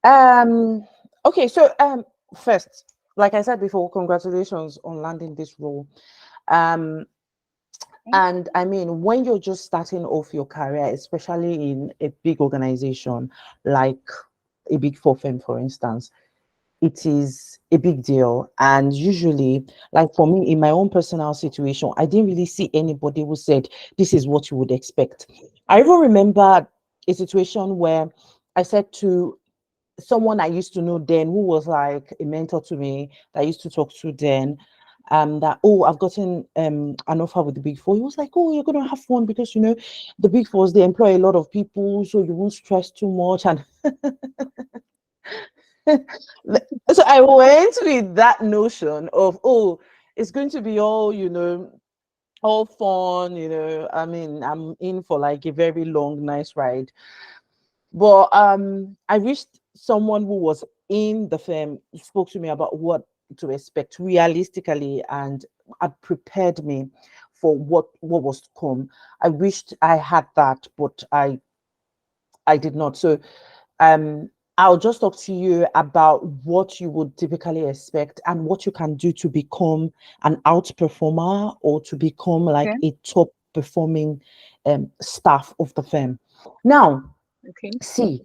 Um, okay, so first, like I said before, congratulations on landing this role. Um, Thank and I mean, when you're just starting off your career, especially in a big organization like a big four firm, for instance, it is a big deal. And usually, like for me, in my own personal situation, I didn't really see anybody who said, this is what you would expect. I even remember a situation where I said to someone I used to know then, who was like a mentor to me, that I used to talk to then, that, oh, I've gotten an offer with the big four. He was like, oh, you're gonna have fun because you know the big fours, they employ a lot of people, so you won't stress too much. And so I went with that notion of, oh, it's going to be all, you know, all fun, you know. I mean, I'm in for like a very long, nice ride. But I wished someone who was in the firm spoke to me about what to expect realistically and had prepared me for what was to come. I wished I had that, but I did not. So um I'll just talk to you about what you would typically expect and what you can do to become an outperformer or to become Okay. like a top performing staff of the firm. Now, Okay. see,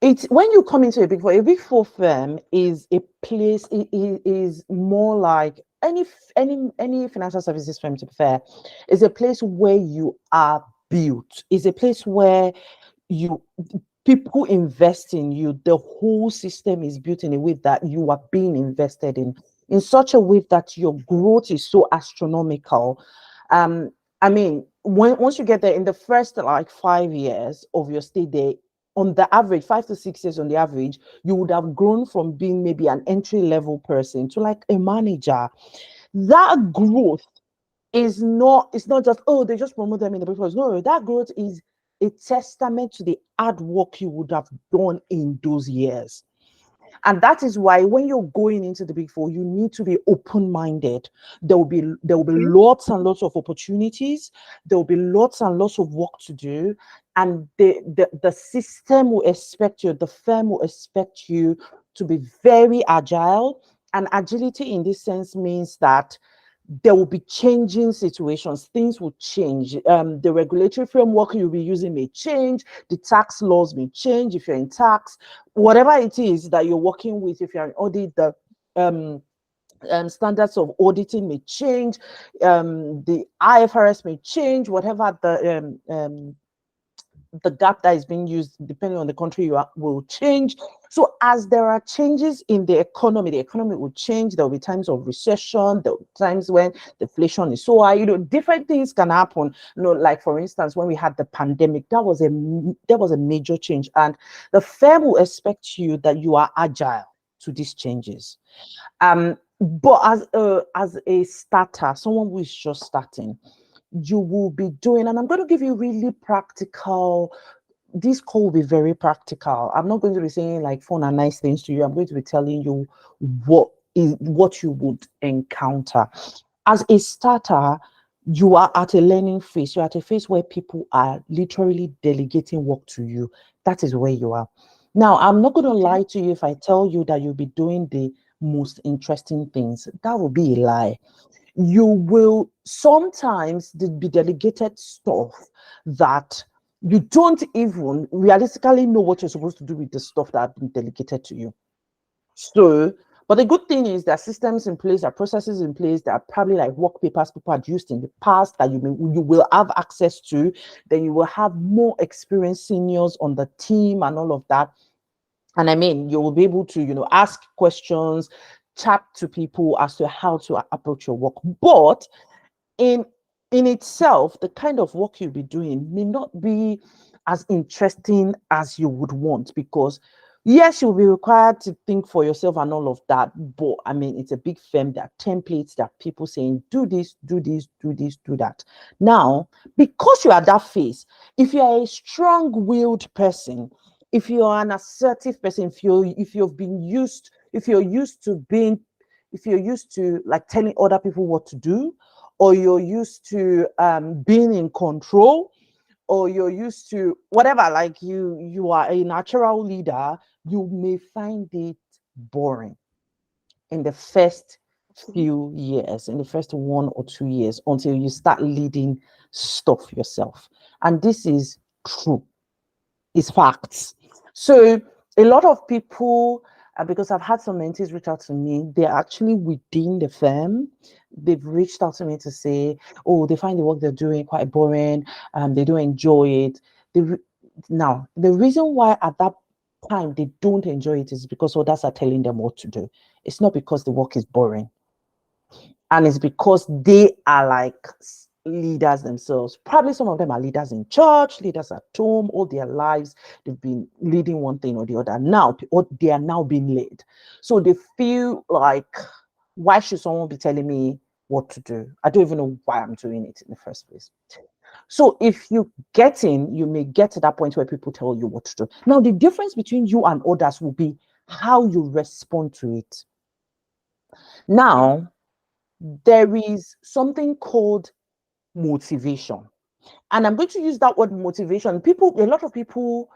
it's when you come into a big four firm is a place, it is more like any financial services firm, to be fair, is a place where you are built, is a place where you people invest in you. The whole system is built in a way that you are being invested in such a way that your growth is so astronomical. um I mean, once you get there in the first like 5 years of your stay there, on the average 5 to 6 years on the average, you would have grown from being maybe an entry level person to like a manager. That growth is not, it's not just, oh, they just promote them in the papers. No, that growth is a testament to the hard work you would have done in those years. And that is why when you're going into the big four, you need to be open-minded. There will be Okay. lots and lots of opportunities. There will be lots and lots of work to do. And the system will expect you, the firm will expect you to be very agile. And agility in this sense means that there will be changing situations. Things will change. The regulatory framework you'll be using may change. The tax laws may change if you're in tax. Whatever it is that you're working with, if you're an audit, the um, standards of auditing may change. The IFRS may change. Whatever the gap that is being used, depending on the country you are, will change. So as there are changes in the economy will change. There will be times of recession. There will be times when deflation is so high. You know, different things can happen. You know, like for instance, when we had the pandemic, that was a major change, and the firm will expect you that you are agile to these changes. But as a starter, someone who is just starting, you will be doing, and I'm going to give you really practical, this call will be very practical. I'm not going to be saying like fun and nice things to you. I'm going to be telling you what you would encounter. As a starter, you are at a learning phase. You're at a phase where people are literally delegating work to you. That is where you are. Now, I'm not going to Okay. lie to you if I tell you that you'll be doing the most interesting things. That would be a lie. You will sometimes be delegated stuff that you don't even realistically know what you're supposed to do with the stuff that have been delegated to you. So, but the good thing is there are systems in place, there are processes in place, there are probably like work papers people had used in the past that you will have access to. Then you will have more experienced seniors on the team and all of that. And I mean, you will be able to, ask questions, chat to people as to how to approach your work. But in in itself, the kind of work you'll be doing may not be as interesting as you would want, because yes, you'll be required to think for yourself and all of that. But I mean, it's a big firm. There are templates, there are people saying, do this, do this, do this, do that. Now, because you are that phase, if you are a strong-willed person, if you are an assertive person, if you're used to being, if you're used to like telling other people what to do, or you're used to being in control, or you're used to whatever, like you are a natural leader, you may find it boring in the first few years, in the first 1 or 2 years, until you start leading stuff yourself. And this is true, it's facts. So a lot of people, because I've had some mentees reach out to me, they're actually within the firm. They've reached out to me to say, oh, they find the work they're doing quite boring, they don't enjoy it. Now, the reason why at that time they don't enjoy it is because others are telling them what to do. It's not because the work is boring. And it's because they are like leaders themselves. Probably some of them are leaders in church, leaders at home, all their lives. They've been leading one thing or the other. Now, they are now being led. So they feel like, why should someone be telling me what to do? I don't even know why I'm doing it in the first place. So if you get in, you may get to that point where people tell you what to do. Now, the difference between you and others will be how you respond to it. Now, there is something called motivation. And I'm going to use that word motivation. A lot of people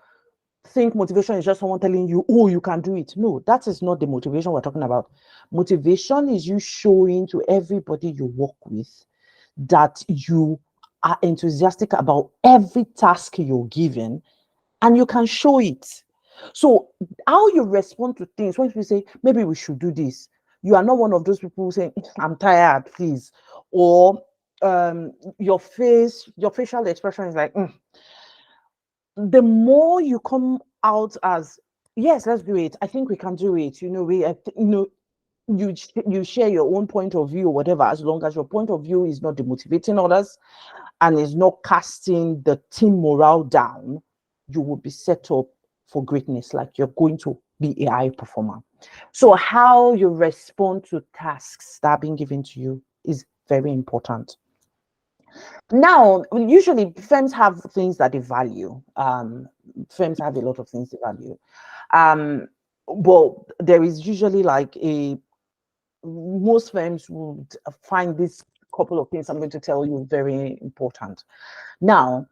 think motivation is just someone telling you, oh, you can do it. No, that is not the motivation we're talking about. Motivation is you showing to everybody you work with that you are enthusiastic about every task you're given, and you can show it. So how you respond to things when people say, maybe we should do this, you are not one of those people saying, I'm tired, please. Or your facial expression is like, the more you come out as, yes, let's do it. I think we can do it. You share your own point of view or whatever, as long as your point of view is not demotivating others and is not casting the team morale down, you will be set up for greatness. Like you're going to be a high performer. So how you respond to tasks that are being given to you is very important. Now, usually firms have things that they value. Firms have a lot of things they value. Well, there is usually like most firms would find this couple of things I'm going to tell you very important. Now,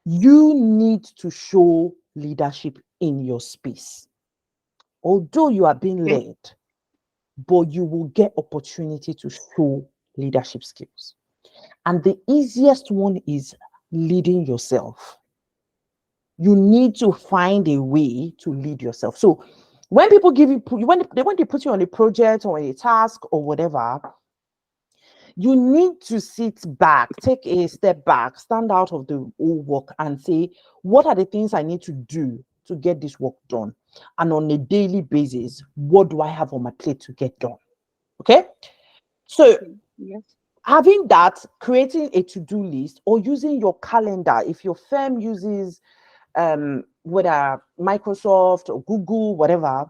you need to show leadership in your space. Although you are being led, but you will get opportunity to show leadership skills. And the easiest one is leading yourself. You need to find a way to lead yourself. So when people give you, when they put you on a project or a task or whatever, you need to sit back, take a step back, stand out of the whole work and say, what are the things I need to do to get this work done? And on a daily basis, what do I have on my plate to get done? Okay. So Yes. having that, creating a to-do list or using your calendar, if your firm uses whether Microsoft or Google, whatever,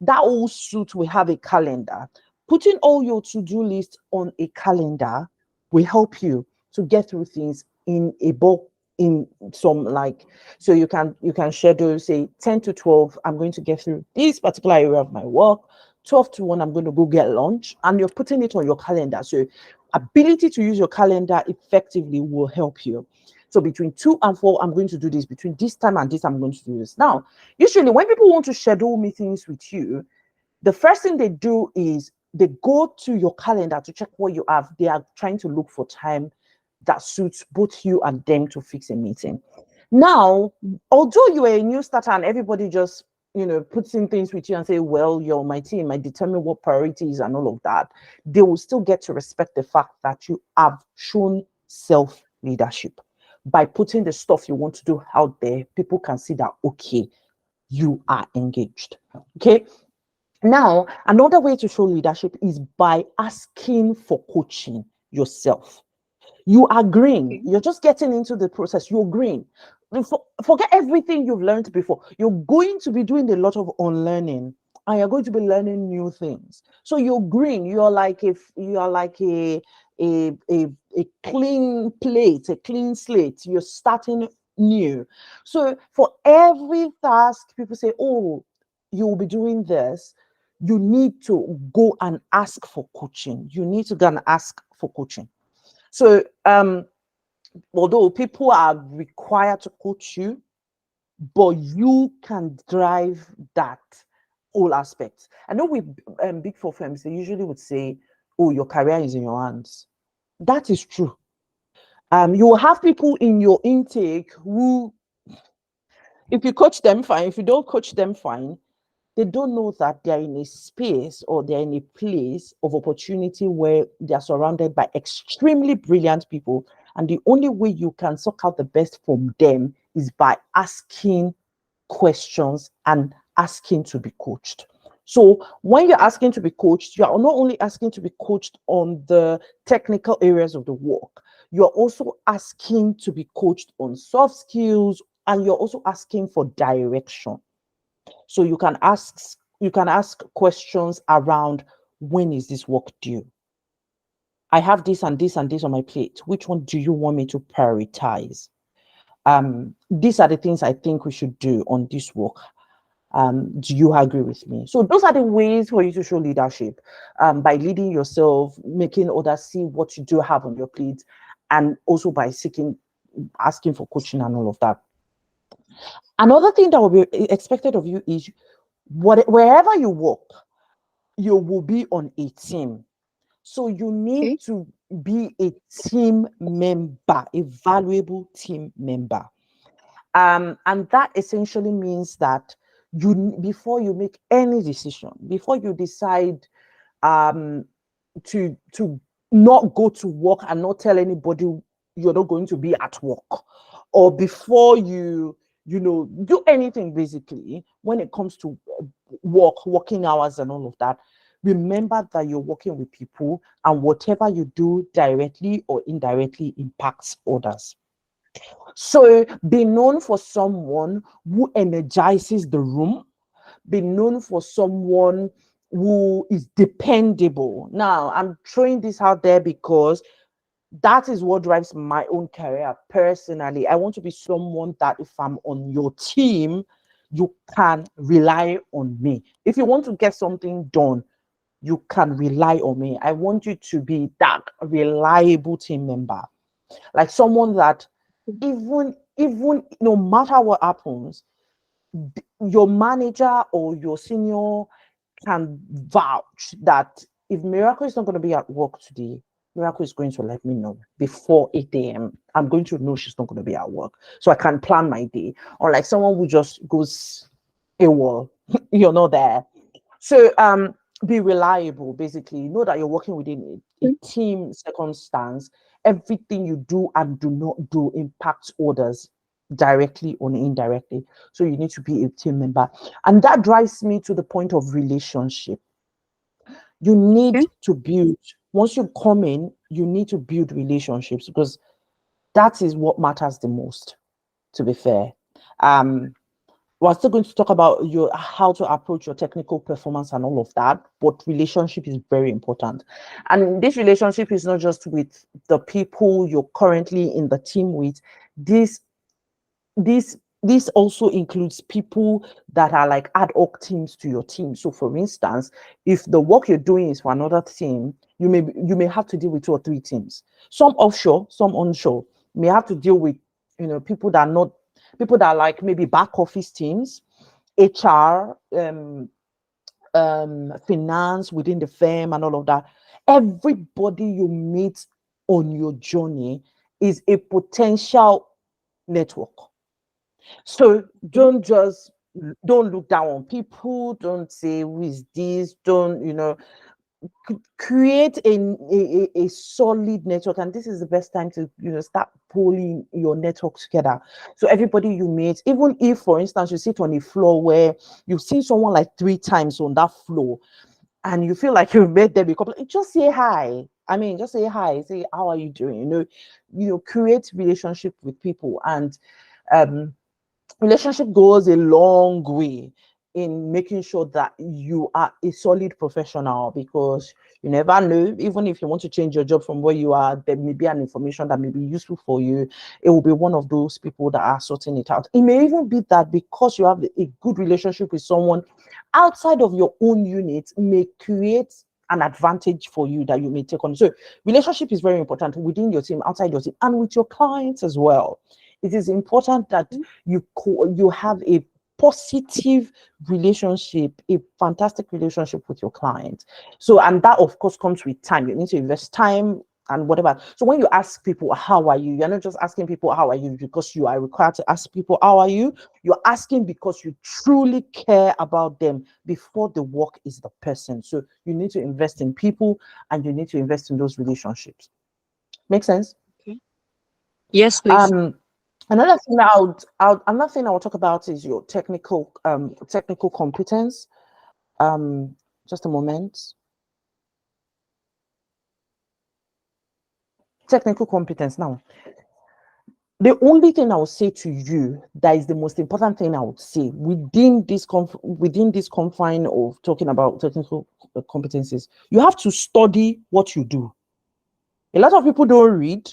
that all suit will have a calendar. Putting all your to-do list on a calendar will help you to get through things in a bulk, in some, like, so you can schedule, say 10 to 12, I'm going to get through this particular area of my work. 12 to 1, I'm going to go get lunch, and you're putting it on your calendar. So ability to use your calendar effectively will help you. So between 2 and 4, I'm going to do this. Between this time and this, I'm going to do this. Now, usually when people want to schedule meetings with you, the first thing they do is they go to your calendar to check what you have. They are trying to look for time that suits both you and them to fix a meeting. Now, although you are a new starter and everybody just puts in things with you and say, well, you're my team, I determine what priorities and all of that, they will still get to respect the fact that you have shown self-leadership. By putting the stuff you want to do out there, people can see that, okay, you are engaged. Okay. Now, another way to show leadership is by asking for coaching yourself. You are green. You're just getting into the process. You're green. Forget everything you've learned before. You're going to be doing a lot of unlearning, and you're going to be learning new things. So you're green. You're like a clean plate, a clean slate. You're starting new. So for every task, people say, "Oh, you'll be doing this." You need to go and ask for coaching. You need to go and ask for coaching. So although people are required to coach you, but you can drive that whole aspect. I know with big four firms, they usually would say, oh, your career is in your hands. That is true. You will have people in your intake who, if you coach them, fine. If you don't coach them, fine. They don't know that they're in a space or they're in a place of opportunity where they're surrounded by extremely brilliant people. And the only way you can suck out the best from them is by asking questions and asking to be coached. So when you're asking to be coached, you are not only asking to be coached on the technical areas of the work, you're also asking to be coached on soft skills, and you're also asking for direction. So you can ask questions around, when is this work due? I have this and this and this on my plate. Which one do you want me to prioritize? These are the things I think we should do on this work. Do you agree with me? So those are the ways for you to show leadership, by leading yourself, making others see what you do have on your plate, and also by asking for coaching and all of that. Another thing that will be expected of you is wherever you work, you will be on a team. So you need to be a team member, a valuable team member. And that essentially means that before you make any decision, before you decide to not go to work and not tell anybody you're not going to be at work, or before you do anything, basically, when it comes to working hours and all of that, remember that you're working with people, and whatever you do directly or indirectly impacts others. So be known for someone who energizes the room, be known for someone who is dependable. Now, I'm throwing this out there because that is what drives my own career personally. I want to be someone that if I'm on your team, you can rely on me. If you want to get something done, you can rely on me. I want you to be that reliable team member, like someone that even no matter what happens, your manager or your senior can vouch that if Miracle is not going to be at work today, Miracle is going to let me know before 8 a.m. I'm going to know she's not going to be at work, so I can plan my day. Or like someone who just goes AWOL, you're not there. So be reliable, basically. Know that you're working within a team circumstance. Everything you do and do not do impacts others directly or indirectly. So you need to be a team member. And that drives me to the point of relationship. You need to build, once you come in, you need to build relationships, because that is what matters the most, to be fair. We're still going to talk about how to approach your technical performance and all of that, but relationship is very important. And this relationship is not just with the people you're currently in the team with. This also includes people that are like ad hoc teams to your team. So for instance, if the work you're doing is for another team, you may have to deal with 2 or 3 teams, some offshore, some onshore. You may have to deal with people that are like maybe back office teams, HR, finance within the firm and all of that. Everybody you meet on your journey is a potential network. So don't look down on people. Don't say who is this. Don't create a solid network. And this is the best time to start pulling your network together. So everybody you meet, even if for instance you sit on a floor where you've seen someone like 3 times on that floor, and you feel like you've met them a couple, just say hi. I mean, just say hi, say how are you doing? Create relationship with people, and relationship goes a long way in making sure that you are a solid professional, because you never know, even if you want to change your job from where you are, there may be an information that may be useful for you. It will be one of those people that are sorting it out. It may even be that because you have a good relationship with someone outside of your own unit, may create an advantage for you that you may take on. So relationship is very important within your team, outside your team, and with your clients as well. It is important that you have a positive relationship, a fantastic relationship with your client. So, and that of course comes with time. You need to invest time and whatever. So when you ask people, how are you? You're not just asking people, how are you? Because you are required to ask people, how are you? You're asking because you truly care about them before the work is the person. So you need to invest in people and you need to invest in those relationships. Make sense? Okay. Yes, please. Another thing another thing I will talk about is your technical competence. Just a moment. Technical competence. Now, the only thing I will say to you that is the most important thing I would say within this confine of talking about technical competencies, you have to study what you do. A lot of people don't read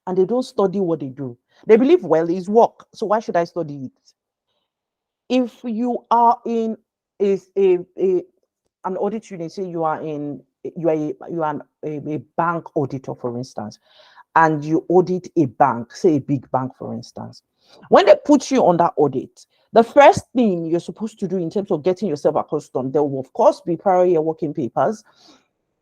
and they don't study what they do. They believe, well, it's work, so why should I study it? If you are in an audit unit, say you are a bank auditor, for instance, and you audit a bank, say a big bank, for instance. When they put you on that audit, the first thing you're supposed to do in terms of getting yourself accustomed, there will of course be prior year working papers.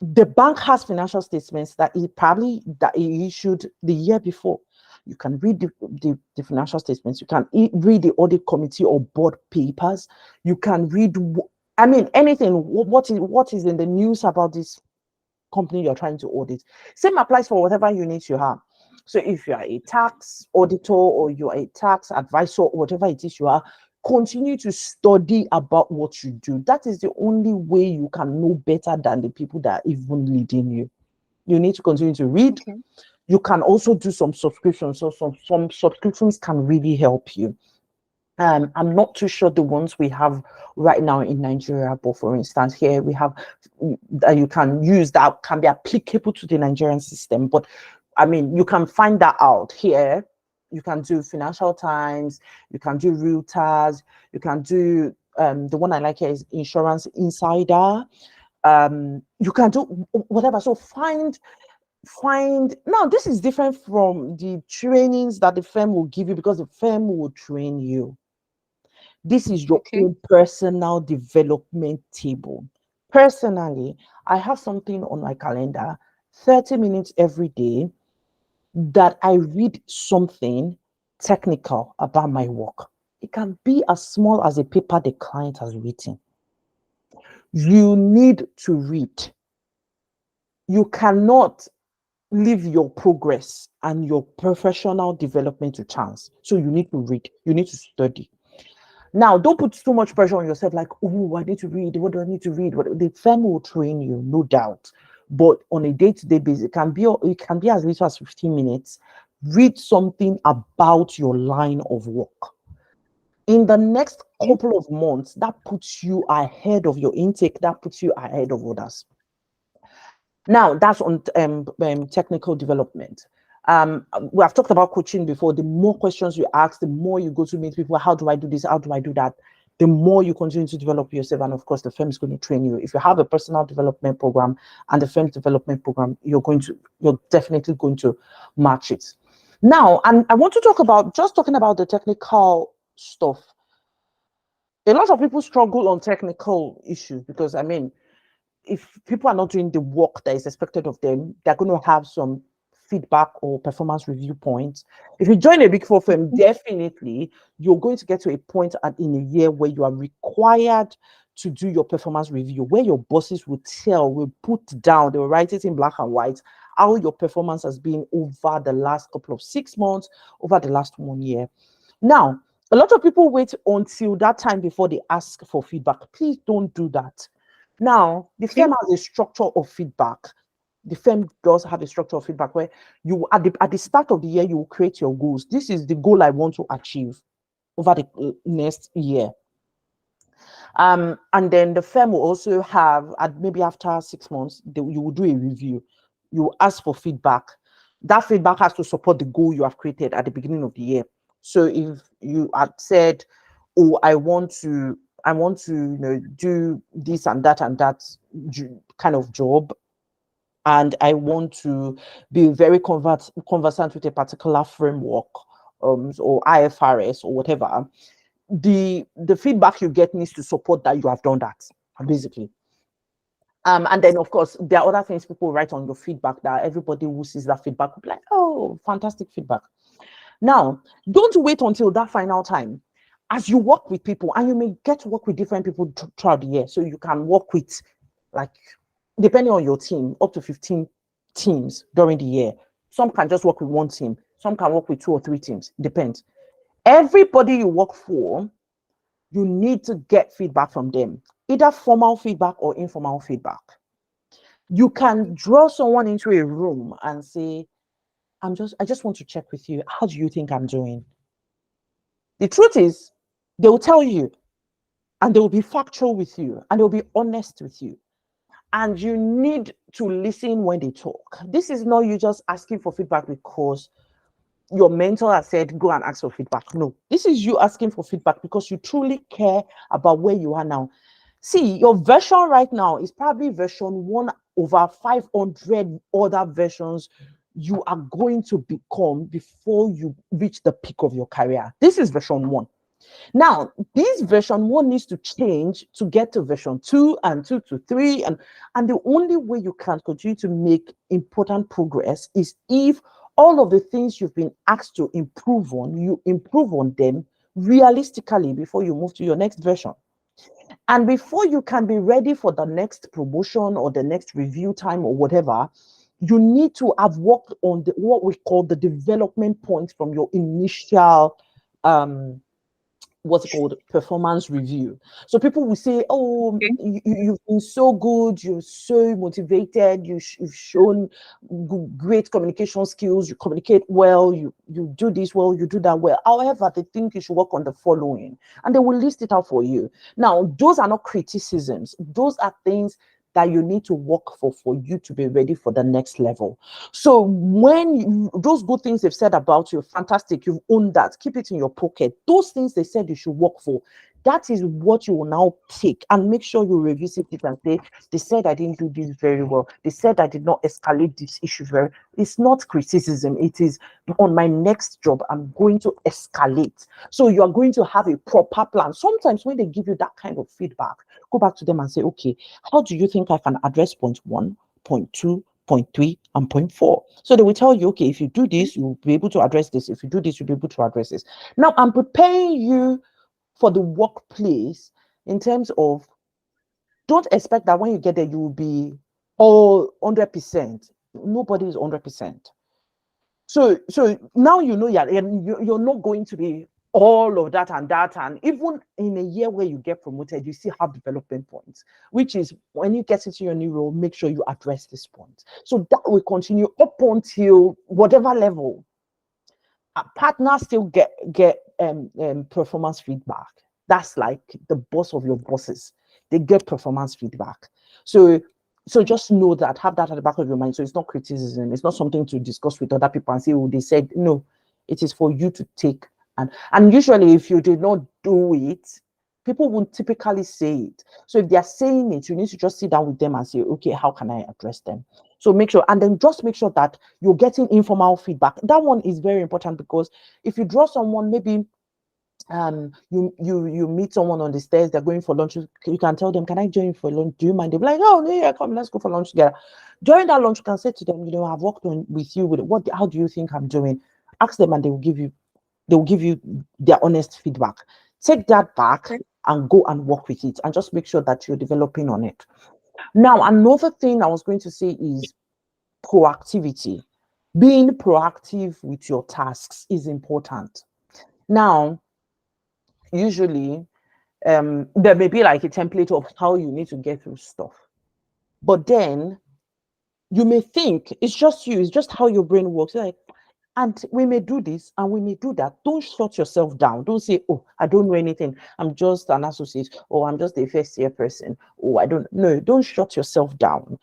The bank has financial statements that he issued the year before. You can read the financial statements. You can read the audit committee or board papers. You can read, I mean, anything. What is in the news about this company you're trying to audit? Same applies for whatever unit you have. So if you are a tax auditor or you are a tax advisor, or whatever it is you are, continue to study about what you do. That is the only way you can know better than the people that are even leading you. You need to continue to read. Okay. You can also do some subscriptions. So some subscriptions can really help you. I'm not too sure the ones we have right now in Nigeria, but for instance, here we have that you can use that can be applicable to the Nigerian system. But I mean, you can find that out here. You can do Financial Times, you can do Reuters, you can do the one I like here is Insurance Insider. You can do whatever. So find now. This is different from the trainings that the firm will give you because the firm will train you. This is your Okay. own personal development table. Personally, I have something on my calendar, 30 minutes every day, that I read something technical about my work. It can be as small as a paper the client has written. You need to read. You cannot leave your progress and your professional development to chance. So you need to read, you need to study. Now, don't put too much pressure on yourself, like, oh, I need to read. What do I need to read? The firm will train you, no doubt. But on a day-to-day basis, it can be as little as 15 minutes. Read something about your line of work. In the next couple of months, that puts you ahead of your intake, that puts you ahead of others. Now, that's on technical development. We have talked about coaching before. The more questions you ask, the more you go to meet people. How do I do this? How do I do that? The more you continue to develop yourself. And of course, the firm is going to train you. If you have a personal development program and the firm's development program, you're definitely going to match it. Now, and I want to talk about, just talking about the technical stuff. A lot of people struggle on technical issues because, I mean, if people are not doing the work that is expected of them, they're going to have some feedback or performance review points. If you join a big four firm, definitely you're going to get to a point in a year where you are required to do your performance review, where your bosses will put down, they will write it in black and white, how your performance has been over the last couple of 6 months, over the last 1 year. Now, a lot of people wait until that time before they ask for feedback. Please don't do that. Now, the firm has a structure of feedback. The firm does have a structure of feedback where you, at the start of the year, you will create your goals. This is the goal I want to achieve over the next year. And then the firm will also have, maybe after 6 months, you will do a review. You will ask for feedback. That feedback has to support the goal you have created at the beginning of the year. So if you had said, oh, I want to do this and that, kind of job, and I want to be very conversant with a particular framework, or IFRS or whatever, the feedback you get needs to support that you have done that, basically. And then of course there are other things people write on your feedback that everybody who sees that feedback will be like, oh, fantastic feedback. Now, don't wait until that final time. As you work with people, and you may get to work with different people throughout the year, so you can work with, like, depending on your team, up to 15 teams during the year. Some can just work with one team, some can work with 2 or 3 teams, depends. Everybody you work for, you need to get feedback from them, either formal feedback or informal feedback. You can draw someone into a room and say, I just want to check with you. How do you think I'm doing? The truth is, they will tell you, and they will be factual with you, and they'll be honest with you. And you need to listen when they talk. This is not you just asking for feedback because your mentor has said, go and ask for feedback. No, this is you asking for feedback because you truly care about where you are now. See, your version right now is probably version 1 over 500 other versions you are going to become before you reach the peak of your career. This is version 1. Now, this version 1 needs to change to get to version 2 and 2 to 3. And the only way you can continue to make important progress is if all of the things you've been asked to improve on, you improve on them realistically before you move to your next version. And before you can be ready for the next promotion or the next review time or whatever, you need to have worked on what we call the development points from your initial what's it called, performance review. So people will say, oh, Okay. you've been so good, you're so motivated, you've shown great communication skills, you communicate well, you do this well, you do that well. However, they think you should work on the following, and they will list it out for you. Now, those are not criticisms. Those are things that you need to work for you to be ready for the next level. So when those good things they've said about you, fantastic, you've owned that, keep it in your pocket. Those things they said you should work for, that is what you will now take and make sure you revisit it and say, they said I didn't do this very well. They said I did not escalate this issue very. It's not criticism. It is on my next job, I'm going to escalate. So you are going to have a proper plan. Sometimes when they give you that kind of feedback, go back to them and say, okay, how do you think I can address point 1, point 2, point 3, and point 4? So they will tell you, okay, if you do this, you'll be able to address this. If you do this, you'll be able to address this. Now, I'm preparing you for the workplace in terms of, don't expect that when you get there, you will be all 100%. Nobody is 100%. So now you know you're not going to be all of that and that. And even in a year where you get promoted, you still have development points, which is when you get into your new role, make sure you address this point. So that will continue up until whatever level. Partners still get performance feedback. That's like the boss of your bosses. They get performance feedback. So just know that, have that at the back of your mind. So it's not criticism. It's not something to discuss with other people and say, oh, they said. No, it is for you to take. And usually if you did not do it, people won't typically say it. So if they're saying it, you need to just sit down with them and say, okay, how can I address them? So make sure, and then just make sure that you're getting informal feedback. That one is very important, because if you draw someone, maybe you meet someone on the stairs, they're going for lunch, you can tell them, can I join you for lunch? Do you mind? They'll be like, oh no, yeah, come, let's go for lunch together. During that lunch, you can say to them, I've worked on with you with how do you think I'm doing? Ask them, and they will give you their honest feedback. Take that back and go and work with it, and just make sure that you're developing on it. Now, another thing I was going to say is proactivity. Being proactive with your tasks is important. Now, usually, there may be like a template of how you need to get through stuff, but then you may think it's just you, it's just how your brain works. Like, and we may do this and we may do that. Don't shut yourself down. Don't say, oh, I don't know anything, I'm just an associate, or I'm just a first year person, or I don't know. Don't shut yourself down.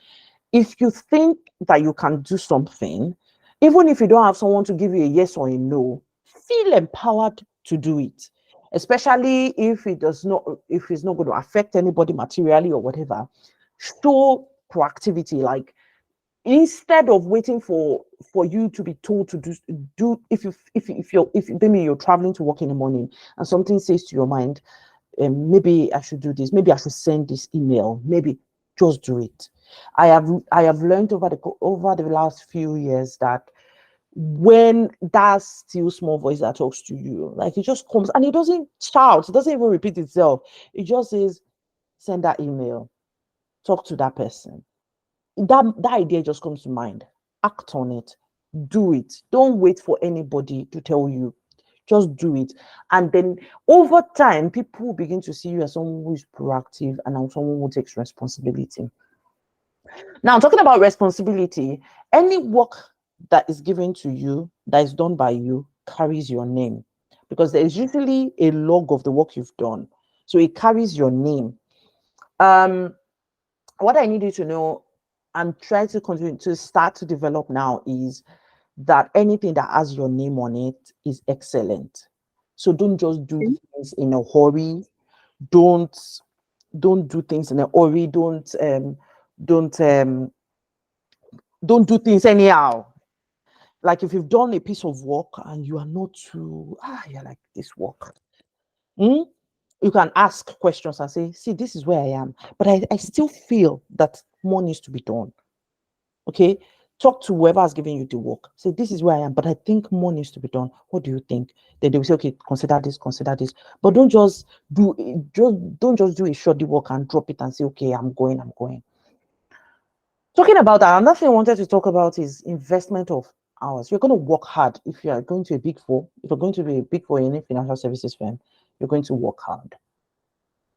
If you think that you can do something, even if you don't have someone to give you a yes or a no, feel empowered to do it. Especially if it's not going to affect anybody materially or whatever. show proactivity. Like, instead of waiting for you to be told to do if maybe you're traveling to work in the morning and something says to your mind, maybe I should do this, maybe I should send this email, maybe just do it. I have learned over the last few years that when that still small voice that talks to you, like, it just comes and it doesn't shout, it doesn't even repeat itself, it just says, send that email, talk to that person. That idea just comes to mind. Act on it. Do it. Don't wait for anybody to tell you. Just do it. And then over time, people will begin to see you as someone who is proactive and someone who takes responsibility. Now, talking about responsibility, any work that is given to you, that is done by you, carries your name, because there is usually a log of the work you've done. So it carries your name. What I need you to know and try to continue to start to develop now is that anything that has your name on it is excellent. So don't just do things in a hurry. Don't do things in a hurry. Don't do things anyhow. Like, if you've done a piece of work and you are not too you're like, this work, you can ask questions and say, see, this is where I am, but I still feel that more needs to be done. Okay, talk to whoever has given you the work. Say, this is where I am, but I think more needs to be done. What do you think? Then they will say, okay, consider this. But don't just do a shoddy work and drop it and say, okay, I'm going. Talking about that, another thing I wanted to talk about is investment of hours. You're going to work hard. If you are going to a big four, if you're going to be a big four in any financial services firm, you're going to work hard.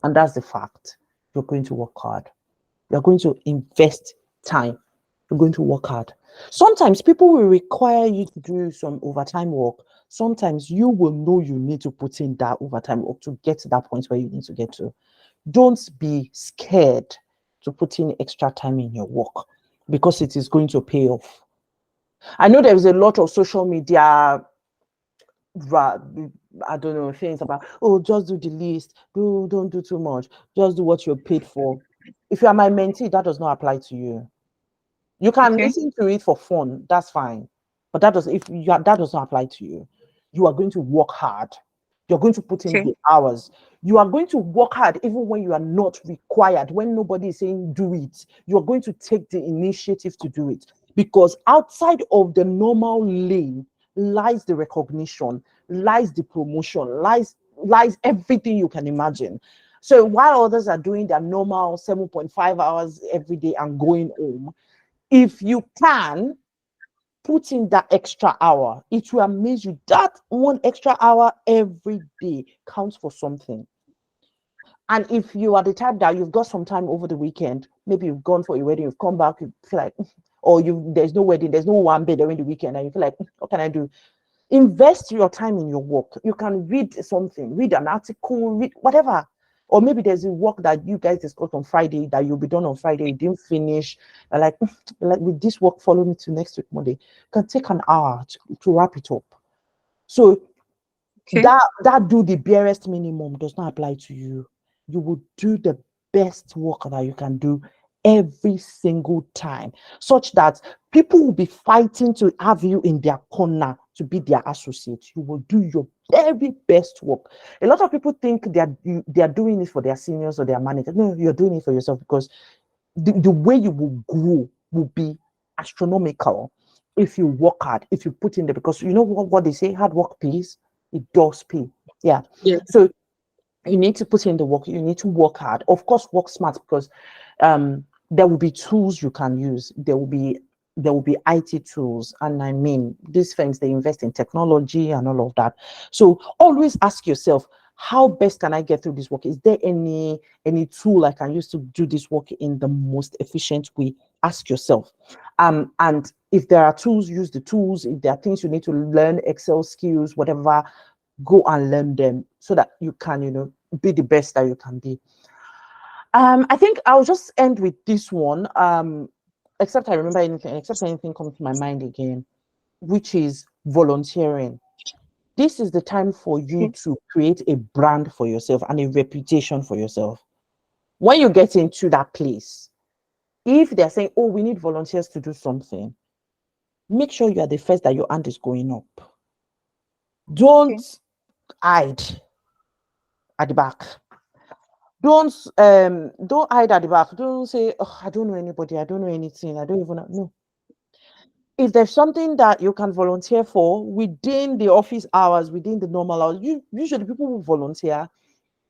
And that's the fact. You're going to work hard. You're going to invest time. You're going to work hard. Sometimes people will require you to do some overtime work. Sometimes you will know you need to put in that overtime work to get to that point where you need to get to. Don't be scared to put in extra time in your work, because it is going to pay off. I know there is a lot of social media, I don't know, things about, oh, just do the least, don't do too much, just do what you're paid for. If you are my mentee, that does not apply to you. You can listen to it for fun, that's fine. But that does not apply to you. You are going to work hard. You're going to put in the hours. You are going to work hard even when you are not required, when nobody is saying do it. You are going to take the initiative to do it, because outside of the normal lane lies the recognition, lies the promotion, lies everything you can imagine. So while others are doing their normal 7.5 hours every day and going home, if you can put in that extra hour, it will amaze you. That one extra hour every day counts for something. And if you are the type that you've got some time over the weekend, maybe you've gone for a wedding, you've come back, you feel like, or there's no wedding, there's no one bed during the weekend, and you feel like, what can I do? Invest your time in your work. You can read something, read an article, read whatever. Or maybe there's a work that you guys discussed on Friday that you'll be done on Friday, you didn't finish. Like with this work, follow me to next week Monday. You can take an hour to wrap it up. So that do the barest minimum does not apply to you. You will do the best work that you can do every single time, such that people will be fighting to have you in their corner to be their associate. You will do your very best work. A lot of people think they are doing it for their seniors or their managers. No, you're doing it for yourself, because the way you will grow will be astronomical if you work hard, if you put in there, because you know what they say, hard work pays. It does pay. Yeah. So you need to put in the work. You need to work hard. Of course, work smart, because there will be tools you can use. There will be IT tools, and I mean, these firms, they invest in technology and all of that. So always ask yourself, how best can I get through this work? Is there any tool I can use to do this work in the most efficient way? Ask yourself. And if there are tools, use the tools. If there are things you need to learn, Excel skills, whatever, go and learn them so that you can, be the best that you can be. I think I'll just end with this one. Except anything comes to my mind again, which is volunteering. This is the time for you to create a brand for yourself and a reputation for yourself. When you get into that place, If they're saying, oh, we need volunteers to do something, make sure you are the first that your hand is going up. Don't hide at the back. Don't hide at the back. Don't say, oh, I don't know anybody, I don't know anything, I don't even know. No. If there's something that you can volunteer for within the office hours, within the normal hours, usually people who volunteer,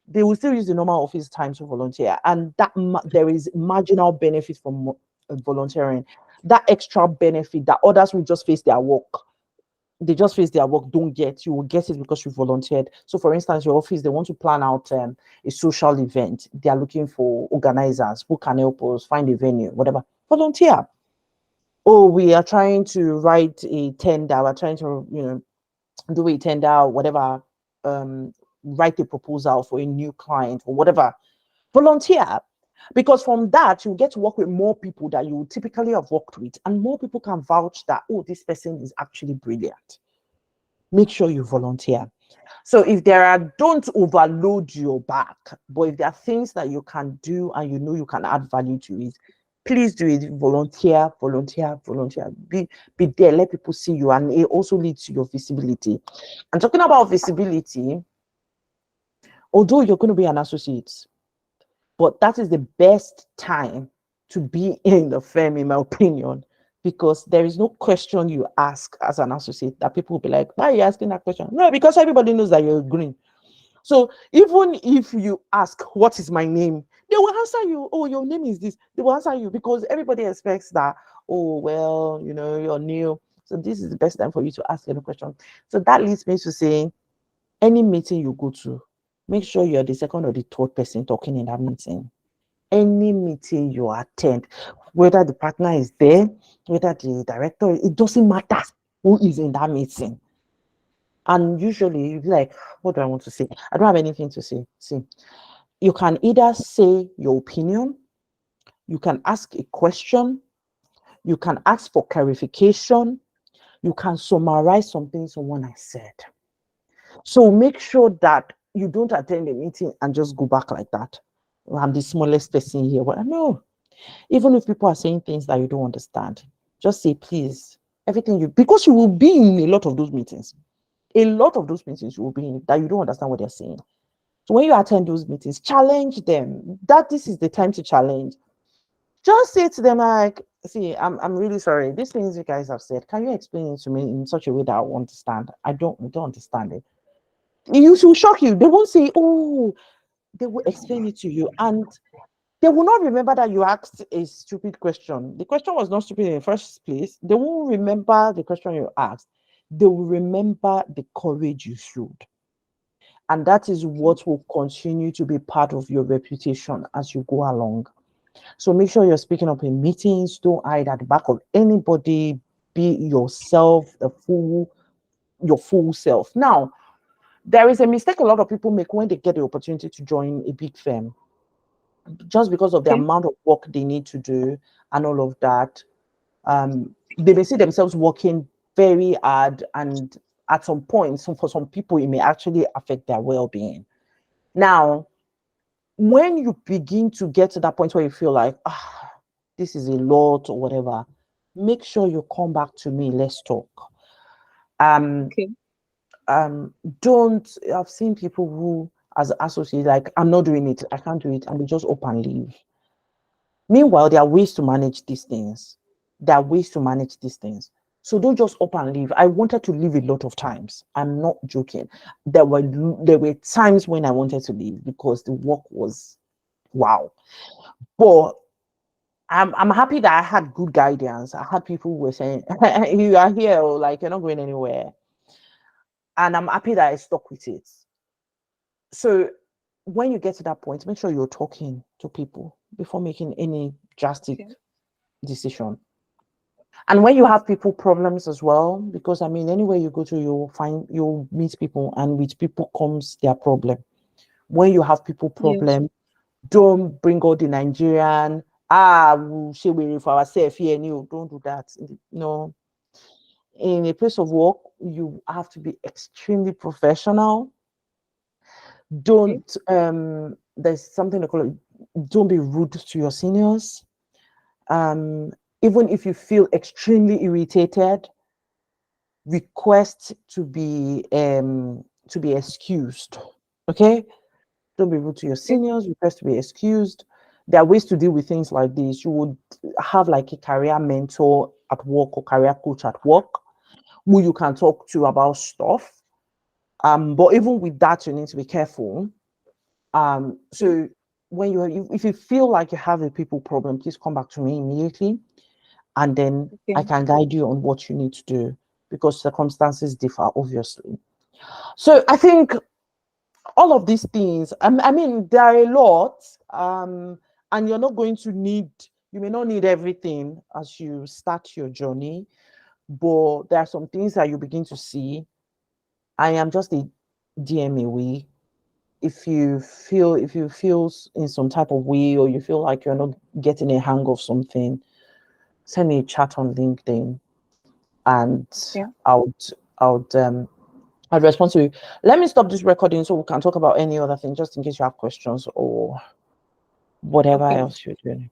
they will still use the normal office time to volunteer, and that there is marginal benefit from volunteering. That extra benefit that others will just face their work. They just face their work, don't get. You will get it because you volunteered. So, for instance, your office, they want to plan out a social event. They are looking for organizers who can help us find a venue, whatever. Volunteer. Oh, we are trying to write a tender. We're trying to, do a tender, whatever. Write a proposal for a new client or whatever. Volunteer, because from that you get to work with more people that you would typically have worked with, and more people can vouch that, oh, this person is actually brilliant. Make sure you volunteer. So if there are, don't overload your back, but if there are things that you can do and you know you can add value to it, please do it. Volunteer. Be there, let people see you, and it also leads to your visibility. And talking about visibility, although you're going to be an associate, but that is the best time to be in the firm, in my opinion, because there is no question you ask as an associate that people will be like, why are you asking that question? No, because everybody knows that you're green. So even if you ask, what is my name? They will answer you, oh, your name is this. They will answer you because everybody expects that, oh, well, you're new. So this is the best time for you to ask any question. So that leads me to saying, any meeting you go to, make sure you're the second or the third person talking in that meeting. Any meeting you attend, whether the partner is there, whether the director, it doesn't matter who is in that meeting. And usually you'll be like, what do I want to say? I don't have anything to say. See, you can either say your opinion, you can ask a question, you can ask for clarification, you can summarize something someone has said. So make sure that you don't attend a meeting and just go back like that. I'm the smallest person here. But no, even if people are saying things that you don't understand, just say, please, everything because you will be in a lot of those meetings. A lot of those meetings you will be in that you don't understand what they're saying. So when you attend those meetings, challenge them. That this is the time to challenge. Just say to them like, see, I'm really sorry. These things you guys have said, can you explain it to me in such a way that I will understand? I don't understand it. It will shock you. They won't say, oh, they will explain it to you. And they will not remember that you asked a stupid question. The question was not stupid in the first place. They won't remember the question you asked. They will remember the courage you showed. And that is what will continue to be part of your reputation as you go along. So make sure you're speaking up in meetings. Don't hide at the back of anybody. Be yourself, your full self. Now, there is a mistake a lot of people make when they get the opportunity to join a big firm. Just because of the amount of work they need to do and all of that, they may see themselves working very hard, and at some point, for some people, it may actually affect their well-being. Now, when you begin to get to that point where you feel like, this is a lot or whatever, make sure you come back to me. Let's talk. Don't. I've seen people who, as associates, like, I'm not doing it, I can't do it, and they just up and leave. Meanwhile, there are ways to manage these things. So don't just up and leave. I wanted to leave a lot of times. I'm not joking. There were times when I wanted to leave because the work was wow. But I'm happy that I had good guidance. I had people who were saying, you are here, or like, you're not going anywhere. And I'm happy that I stuck with it. So when you get to that point, make sure you're talking to people before making any drastic decision. And when you have people problems as well, because I mean, anywhere you go to, you'll meet people, and with people comes their problem. When you have people problem, don't bring all the Nigerian, we'll say we for ourselves here, and you don't do that. No. In a place of work, you have to be extremely professional. Don't there's something they call it, don't be rude to your seniors. Even if you feel extremely irritated, request to be excused. Okay, don't be rude to your seniors. Request to be excused. There are ways to deal with things like this. You would have like a career mentor at work or career coach at work who you can talk to about stuff. But even with that, you need to be careful. So when if you feel like you have a people problem, please come back to me immediately, and then I can guide you on what you need to do, because circumstances differ, obviously. So I think all of these things, I mean, there are a lot, and you're not going to need, you may not need everything as you start your journey, but there are some things that you begin to see. I am just a DM away. If you feel in some type of way, or you feel like you're not getting a hang of something, send me a chat on LinkedIn, and I'd respond to you. Let me stop this recording so we can talk about any other thing, just in case you have questions or whatever else you're doing.